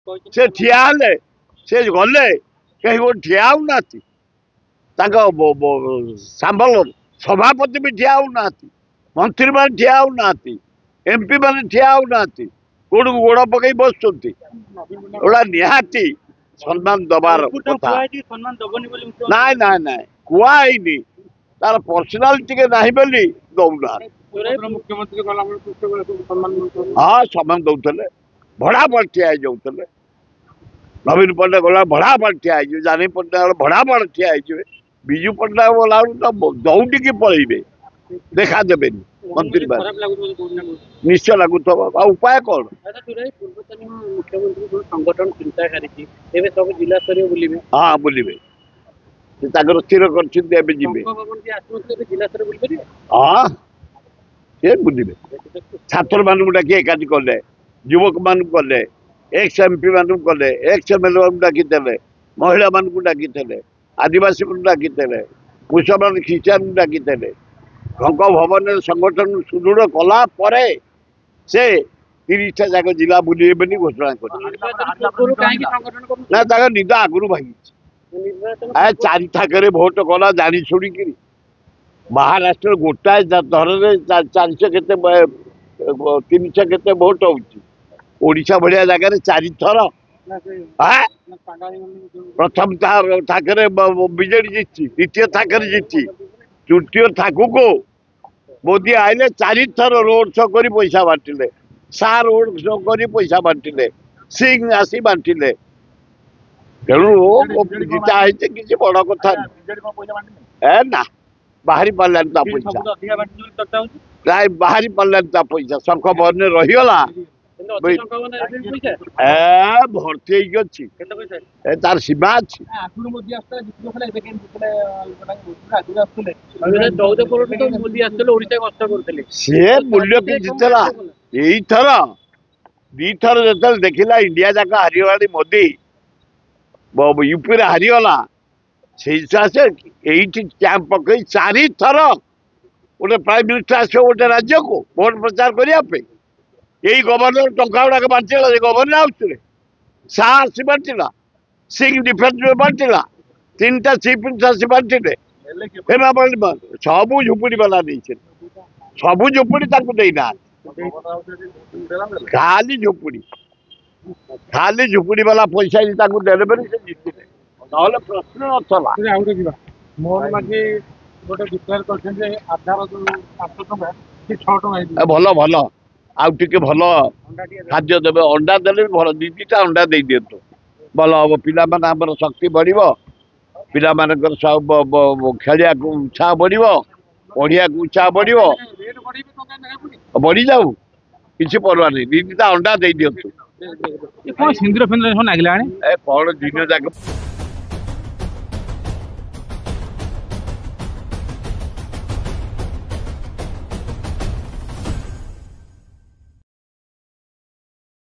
से ठिया हेले से गले कहीं वो ठिया सांबल सभापति भी ठिया मंत्री मान ठिया एमपी मान ठिया गोड़ को गोड़ पकई बस निहाती सम्मान दबार कथा ना ना ना कहनी तार पर्सनालीटी के ना बोली दौना हाँ सम्मान दौले भड़ा पर ठिया जाऊे नवीन पट्टनायक गला भड़ा पर ठिया जानी पट्टनायक भड़ा पर ठिया विजु पट्टनायक गला तो दौड़ी पलैबे देखा देवे मंत्री निश्चय लगुथ उपाय कौन संगठन चिंता जिला स्तर बुले हाँ बुलवे स्थिर कर हाँ सी बुलवे छात्र मान डाकी एकाठी कले युवक मान कले एक्स एमपी मान कले एक्स एमएलए मान डाकी महिला मान डाकी आदिवासी को डाकी मुसलमान ख्रीस्टान डाकी ढंक भवन संगठन सुदृढ़ कला से 30टा जाक जिला बुले घोषणा कर निद आगुरी भाई चारि थाके भोट कला जानी शुणी महाराष्ट्र गोटाए धर 400 के 300 के भोट होशा भाया जगह 4 थर प्रथम थाके बीजेडी जीति द्वितीय थाके जीति तृतीय थाकू को मोदी आइले 4 थर रोड शो कर पैसा बांटिले सा रोड शो कर पैसा बांटिले सिंह आसी बांटिले तेणु जीता है किसी बड़ कथा ए ना बाहरी पार्लानी पैसा प्राय बाहरी पार्लानी पैसा शंख बहन रहीगला भर्ती अच्छी तार सीमा अच्छी सी मूल्य कि जीतला यही थर 2 थर जो देखला इंडिया जाक हारिगला मोदी यूपी हारिगला से हिसाब से कैंप पकई 4 थर गोटे प्राइम मिनिस्टर आस गोटे राज्य को भोट प्रचार करने यही गवर्नर टंका गुड़ाक बांटला गवर्नर हाउस साहसी बांटला सिंह डिफेन्स बांटला 3टा चीफ मिनिस्टर बांटिले सबू झुपुड़ी वाला नहीं सबू झुपुड़ी देना खाली झुपुड़ी वाला पैसा देले से जीतिले ना प्रश्न नथला मोहन माझी गोटे डिक्लेयर करछन आधार जो 5 टका 6 टका भल भल आउ टिके भल खाद्य देवे अंडा देले भल 2-2टा अंडा दे दियंतु भल हम पिला माने हमर शक्ति बढ़िबो पिला मानकर खेलिया को उत्साह बढ़िबो पढ़िया को उत्साह बढ़िबो बढ़ी जाऊ किसी परवा नहीं 2-2टा अंडा दे दियंतु कौन सिंदूर फेंदूर लागलानी ए कौन दिन जाक